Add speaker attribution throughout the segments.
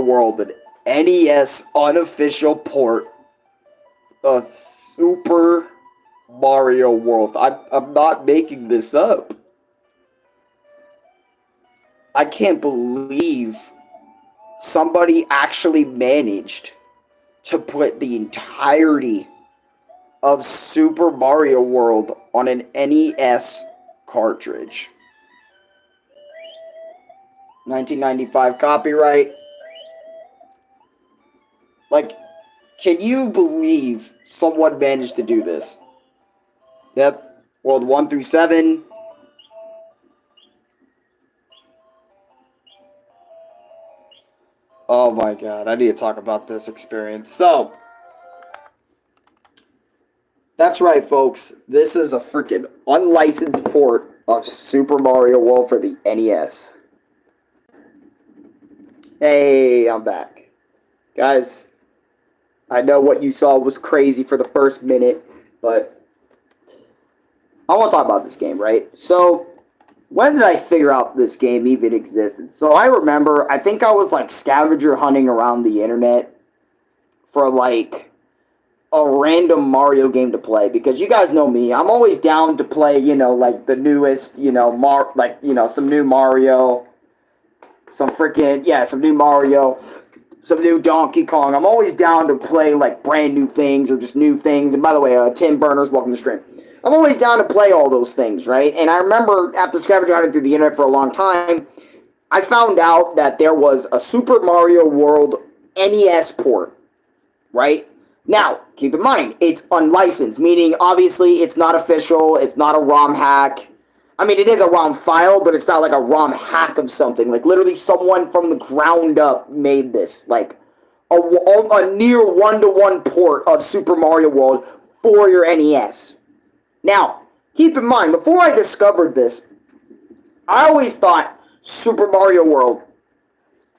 Speaker 1: World, an NES unofficial port of Super Mario World. I'm not making this up. I can't believe somebody actually managed to put the entirety of Super Mario World on an NES cartridge. 1995 copyright. Like, can you believe someone managed to do this? Yep. World 1 through 7. Oh my god, I need to talk about this experience. So, that's right, folks. This is a freaking unlicensed port of Super Mario World for the NES. Hey, I'm back. Guys, I know what you saw was crazy for the first minute, but I want to talk about this game, right? So, when did I figure out this game even existed? So, I remember, I think I was like scavenger hunting around the internet for like a random Mario game to play, because you guys know me, I'm always down to play, you know, like the newest, you know, some new Mario, some new Mario, some new Donkey Kong. I'm always down to play like brand new things or just new things. And by the way, Tim Burners, welcome to the stream. I'm always down to play all those things, right? And I remember after scavenger hunting through the internet for a long time, I found out that there was a Super Mario World NES port, right? Now, keep in mind, it's unlicensed, meaning obviously it's not official, it's not a ROM hack. I mean, it is a ROM file, but it's not like a ROM hack of something. Like, literally someone from the ground up made this. Like, a near one-to-one port of Super Mario World for your NES. Now, keep in mind, before I discovered this, I always thought Super Mario World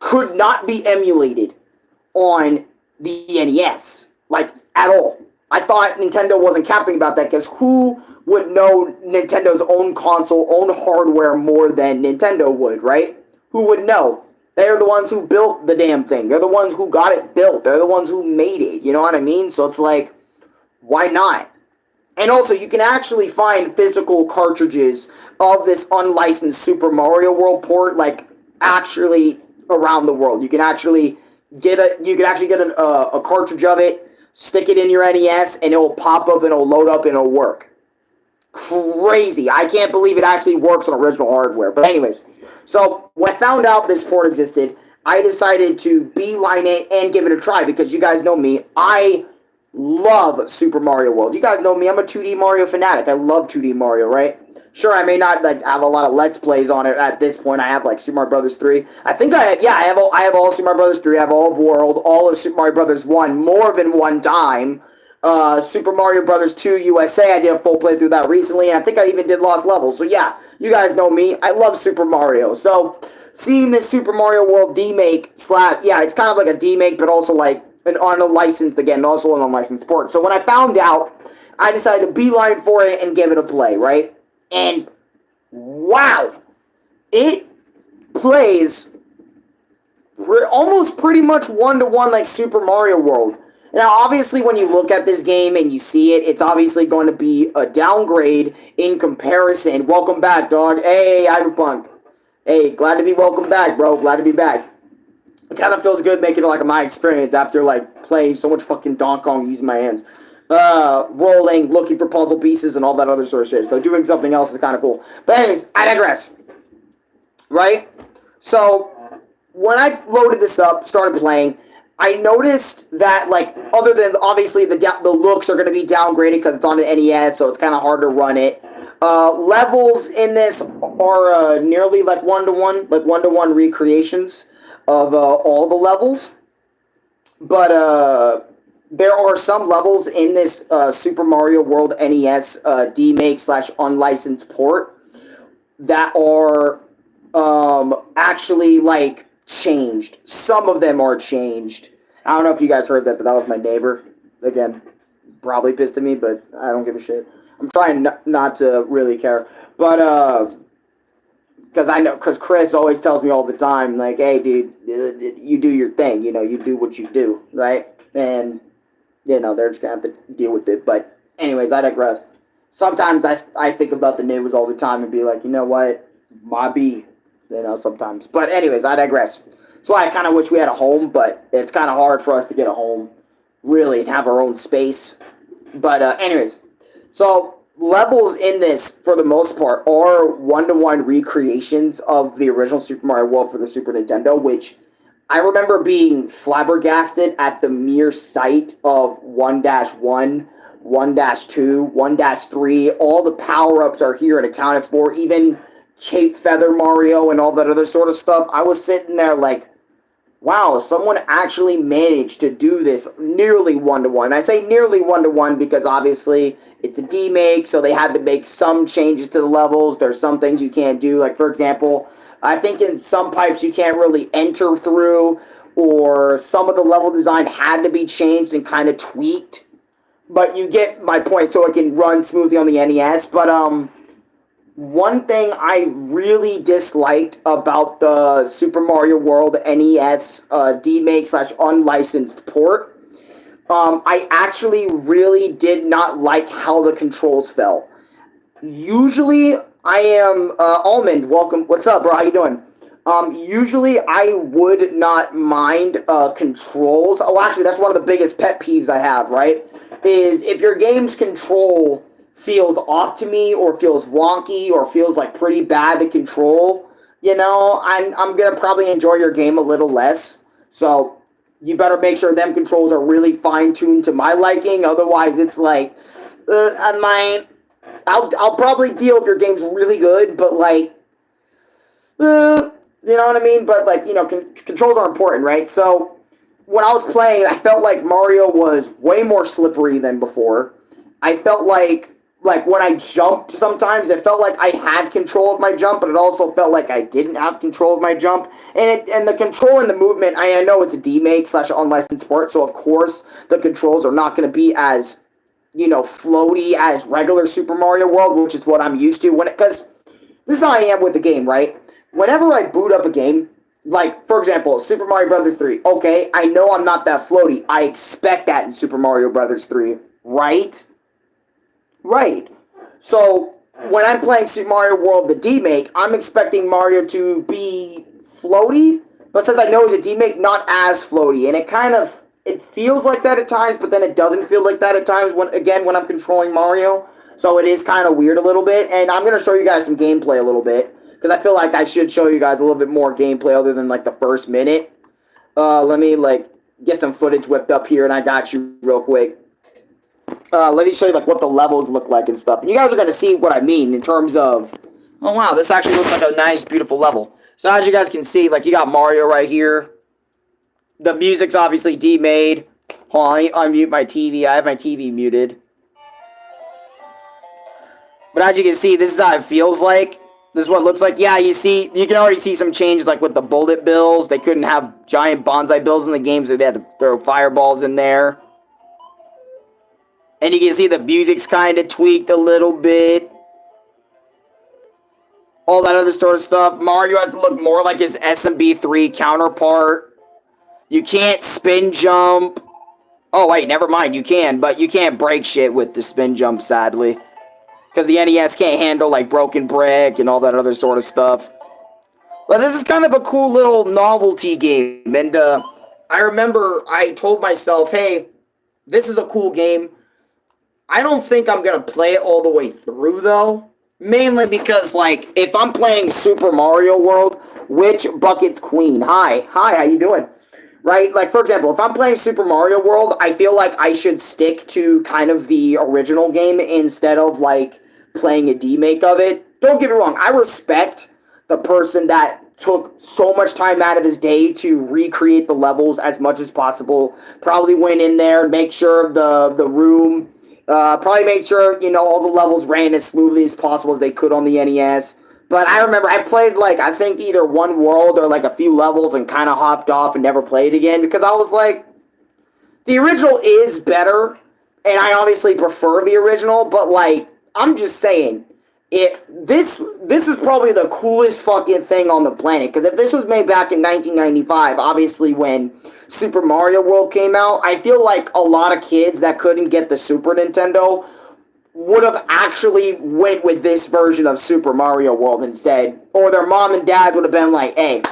Speaker 1: could not be emulated on the NES. Like, at all. I thought Nintendo wasn't capping about that, because who would know Nintendo's own console, own hardware more than Nintendo would, right? Who would know? They're the ones who built the damn thing. They're the ones who got it built. They're the ones who made it. You know what I mean? So it's like, why not? And also, you can actually find physical cartridges of this unlicensed Super Mario World port, like, actually around the world. You can actually get a cartridge of it, stick it in your NES, and it will pop up and it'll load up and it'll work. Crazy. I can't believe it actually works on original hardware. But anyways, so when I found out this port existed, I decided to beeline it and give it a try, because you guys know me. I love Super Mario World. You guys know me. I'm a 2D Mario fanatic. I love 2D Mario, right? Sure, I may not like have a lot of Let's Plays on it at this point. I have like Super Mario Brothers 3. I think I have all Super Mario Brothers 3. I have all of World, all of Super Mario Brothers 1 more than one time. Super Mario Brothers 2 USA, I did a full playthrough that recently, and I think I even did Lost Levels. So yeah, you guys know me. I love Super Mario. So seeing this Super Mario World demake / yeah, it's kind of like a demake, but also like an unlicensed, again, also an unlicensed port. So when I found out, I decided to beeline for it and give it a play, right? And wow, it plays almost pretty much one-to-one like Super Mario World. Now, obviously, when you look at this game and you see it, it's obviously going to be a downgrade in comparison. Welcome back, dog. Hey, Cyberpunk. Hey, glad to be welcome back, bro. Glad to be back. It kind of feels good making it like my experience after like playing so much fucking Donkey Kong using my hands. Rolling, looking for puzzle pieces and all that other sort of shit. So doing something else is kind of cool. But anyways, I digress. Right? So, when I loaded this up, started playing, I noticed that, like, other than, obviously, the looks are going to be downgraded because it's on an NES, so it's kind of hard to run it. Levels in this are nearly, like, one-to-one recreations of all the levels. But, there are some levels in this Super Mario World NES demake / unlicensed port that are actually, like, changed. Some of them are changed. I don't know if you guys heard that, but that was my neighbor. Again, probably pissed at me, but I don't give a shit. I'm trying not to really care. But, because I know, because Chris always tells me all the time, like, hey, dude, you do your thing, you know, you do what you do, right? And, you know, they're just going to have to deal with it. But, anyways, I digress. Sometimes I think about the neighbors all the time and be like, you know what, my B, you know, sometimes. But, anyways, I digress. That's why I kind of wish we had a home, but it's kind of hard for us to get a home, really, and have our own space. But, anyways, so levels in this, for the most part, are one-to-one recreations of the original Super Mario World for the Super Nintendo, which I remember being flabbergasted at the mere sight of 1-1, 1-2, 1-3. All the power-ups are here and accounted for, even Cape Feather Mario and all that other sort of stuff. I was sitting there like, wow, someone actually managed to do this nearly one-to-one. I say nearly one-to-one because obviously it's a demake, so they had to make some changes to the levels. There's some things you can't do. Like, for example, I think in some pipes you can't really enter through, or some of the level design had to be changed and kind of tweaked. But you get my point, so it can run smoothly on the NES. But, one thing I really disliked about the Super Mario World NES demake / unlicensed port, I actually really did not like how the controls felt. Usually, I am Almond. Welcome. What's up, bro? How you doing? Usually, I would not mind controls. Oh, actually, that's one of the biggest pet peeves I have. Right? Is if your game's control feels off to me, or feels wonky, or feels like pretty bad to control, you know, I'm gonna probably enjoy your game a little less. So you better make sure them controls are really fine-tuned to my liking. Otherwise, it's like, I'll probably deal if your game's really good, but like, you know what I mean? But like, you know, controls are important, right? So when I was playing, I felt like Mario was way more slippery than before. I felt like when I jumped sometimes, it felt like I had control of my jump, but it also felt like I didn't have control of my jump. And the control and the movement, I know it's a demake / unlicensed sport, so of course the controls are not going to be as, you know, floaty as regular Super Mario World, which is what I'm used to. Because this is how I am with the game, right? Whenever I boot up a game, like, for example, Super Mario Brothers 3, okay, I know I'm not that floaty. I expect that in Super Mario Brothers 3, right? Right. So, when I'm playing Super Mario World, the demake, I'm expecting Mario to be floaty, but since I know it's a demake, not as floaty. And it feels like that at times, but then it doesn't feel like that at times, when I'm controlling Mario. So it is kind of weird a little bit, and I'm going to show you guys some gameplay a little bit, because I feel like I should show you guys a little bit more gameplay other than, like, the first minute. Let me, like, get some footage whipped up here, and I got you real quick. Let me show you like what the levels look like and stuff. And you guys are going to see what I mean in terms of, oh wow, this actually looks like a nice, beautiful level. So as you guys can see, like you got Mario right here. The music's obviously demade. Hold on, I unmute my TV. I have my TV muted. But as you can see, this is how it feels like. This is what it looks like. Yeah, you can already see some changes like with the bullet bills. They couldn't have giant bonsai bills in the games, so they had to throw fireballs in there. And you can see the music's kind of tweaked a little bit. All that other sort of stuff. Mario has to look more like his SMB3 counterpart. You can't spin jump. Oh, wait, never mind. You can, but you can't break shit with the spin jump, sadly. Because the NES can't handle, like, broken brick and all that other sort of stuff. But this is kind of a cool little novelty game. And I remember I told myself, hey, this is a cool game. I don't think I'm going to play it all the way through, though. Mainly because, like, if I'm playing Super Mario World, which Bucket's Queen? Hi, how you doing? Right? Like, for example, if I'm playing Super Mario World, I feel like I should stick to kind of the original game instead of, like, playing a demake of it. Don't get me wrong. I respect the person that took so much time out of his day to recreate the levels as much as possible. Probably went in there, make sure the room... probably made sure, you know, all the levels ran as smoothly as possible as they could on the NES. But I remember I played, like, I think either one world or, like, a few levels and kind of hopped off and never played again. Because I was like, the original is better. And I obviously prefer the original. But, like, I'm just saying, This is probably the coolest fucking thing on the planet, because if this was made back in 1995, obviously when Super Mario World came out, I feel like a lot of kids that couldn't get the Super Nintendo would have actually went with this version of Super Mario World instead, or their mom and dad would have been like, hey,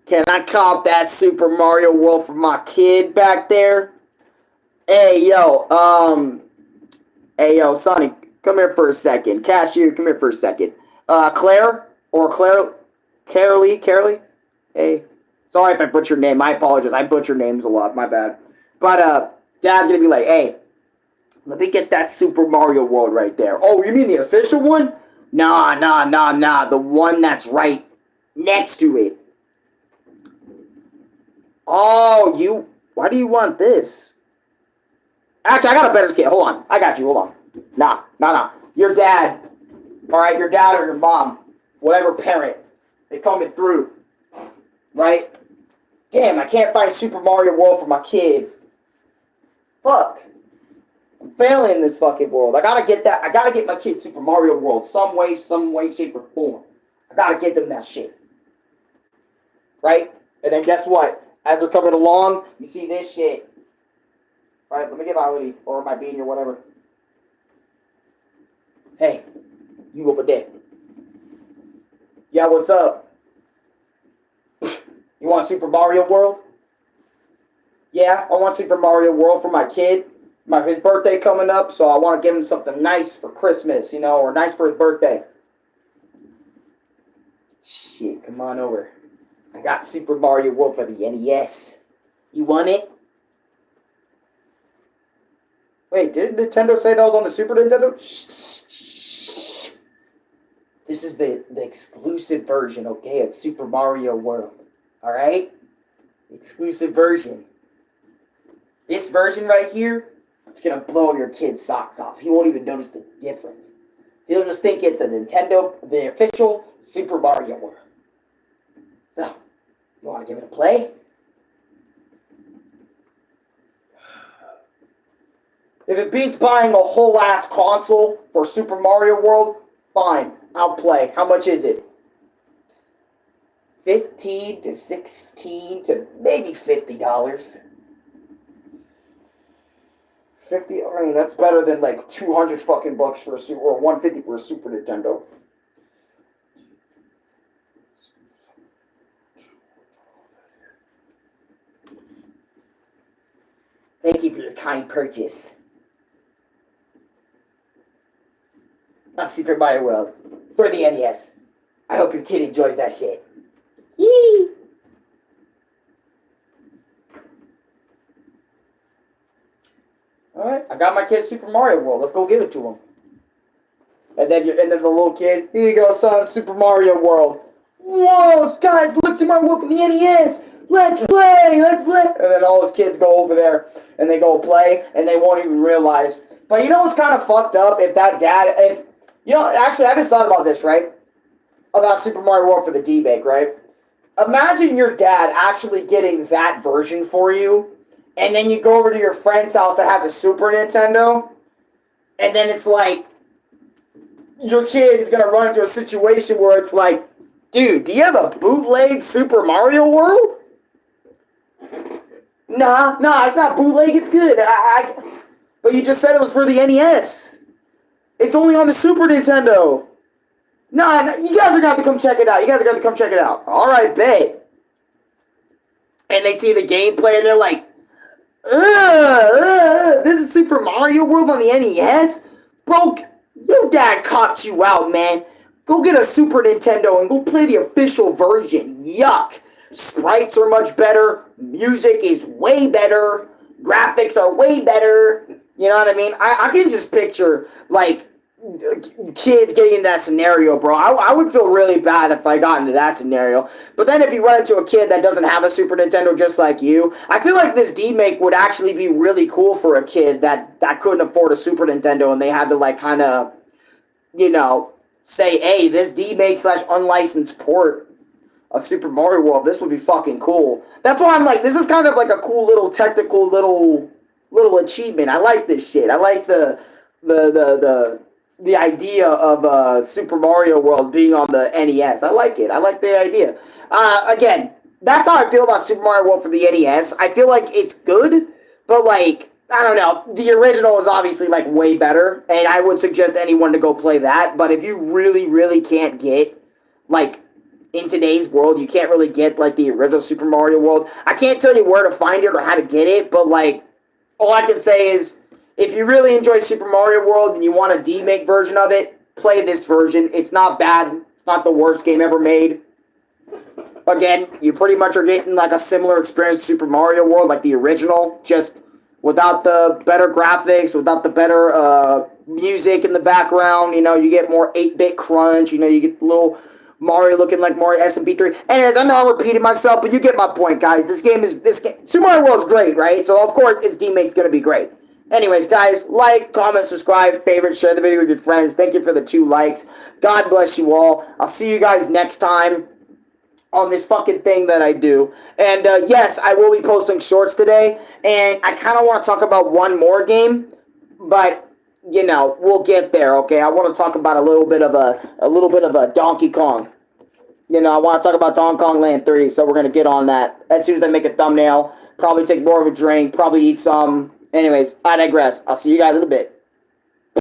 Speaker 1: can I cop that Super Mario World for my kid back there? Hey yo, Sonny, come here for a second. Cashier, come here for a second. Claire? Or Claire? Carolee? Hey. Sorry if I butchered your name. I apologize. I butcher names a lot. My bad. But, Dad's gonna be like, hey, let me get that Super Mario World right there. Oh, you mean the official one? Nah. The one that's right next to it. Oh, why do you want this? Actually, I got a better skate. Hold on. I got you. Hold on. Nah. Your dad. Alright, your dad or your mom. Whatever parent. They coming through. Right? Damn, I can't find Super Mario World for my kid. Fuck. I'm failing in this fucking world. I gotta get that. I gotta get my kid Super Mario World. Some way, shape, or form. I gotta get them that shit. Right? And then guess what? As they're coming along, you see this shit. Alright, let me get my hoodie or my beanie or whatever. Hey, you over there. Yeah, what's up? You want Super Mario World? Yeah, I want Super Mario World for my kid. His birthday coming up, so I want to give him something nice for Christmas, or nice for his birthday. Shit, come on over. I got Super Mario World for the NES. You want it? Wait, did Nintendo say that was on the Super Nintendo? Shh. This is the exclusive version, okay, of Super Mario World. Alright? Exclusive version. This version right here, it's gonna blow your kid's socks off. He won't even notice the difference. He'll just think it's a Nintendo, the official Super Mario World. So, you wanna give it a play? If it beats buying a whole ass console for Super Mario World, fine, I'll play. How much is it? 15 to 16 to maybe $50. 50, I mean, that's better than like 200 fucking bucks for a Super, or 150 for a Super Nintendo. Thank you for your kind purchase. Not Super Mario World. For the NES. I hope your kid enjoys that shit. Yee! Alright, I got my kid Super Mario World. Let's go give it to him. And then the little kid, here you go, son, Super Mario World. Whoa, guys, look to my world from the NES. Let's play. And then all his kids go over there and they go play and they won't even realize. But you know what's kind of fucked up? Actually, I just thought about this, right? About Super Mario World for the D-Bake, right? Imagine your dad actually getting that version for you, and then you go over to your friend's house that has a Super Nintendo, and then it's like, your kid is going to run into a situation where it's like, dude, do you have a bootleg Super Mario World? Nah, it's not bootleg, it's good. But you just said it was for the NES. It's only on the Super Nintendo. Nah, you guys are going to have to come check it out. Alright, bet. And they see the gameplay and they're like, this is Super Mario World on the NES? Bro, your dad copped you out, man. Go get a Super Nintendo and go play the official version. Yuck. Sprites are much better. Music is way better. Graphics are way better. You know what I mean? I can just picture, like, kids getting in that scenario, bro. I would feel really bad if I got into that scenario. But then if you run into a kid that doesn't have a Super Nintendo just like you, I feel like this D-Make would actually be really cool for a kid that couldn't afford a Super Nintendo and they had to, like, kind of, say, hey, this D-Make / unlicensed port of Super Mario World, this would be fucking cool. That's why I'm like, this is kind of like a cool little technical little achievement. I like this shit. I like the the idea of Super Mario World being on the NES. I like it. I like the idea. Again, that's how I feel about Super Mario World for the NES. I feel like it's good, but like I don't know. The original is obviously like way better, and I would suggest anyone to go play that. But if you really, really can't get like in today's world, you can't really get like the original Super Mario World. I can't tell you where to find it or how to get it, but like all I can say is if you really enjoy Super Mario World and you want a demake version of it, play this version. It's not bad. It's not the worst game ever made. Again, you pretty much are getting like a similar experience to Super Mario World, like the original, just without the better graphics, without the better music in the background. You know, you get more 8-bit crunch. You know, you get the little Mario looking like Mario SMP3. Anyways, I know I'm repeating myself, but you get my point, guys. Super Mario World's great, right? So of course its demake's gonna be great. Anyways, guys, like, comment, subscribe, favorite, share the video with your friends. Thank you for the 2 likes. God bless you all. I'll see you guys next time on this fucking thing that I do. And yes, I will be posting shorts today. And I kind of want to talk about one more game, but you know, we'll get there. Okay, I want to talk about a little bit of a Donkey Kong. You know, I want to talk about Donkey Kong Land 3, so we're gonna get on that as soon as I make a thumbnail. Probably take more of a drink. Probably eat some. Anyways, I digress. I'll see you guys in a bit.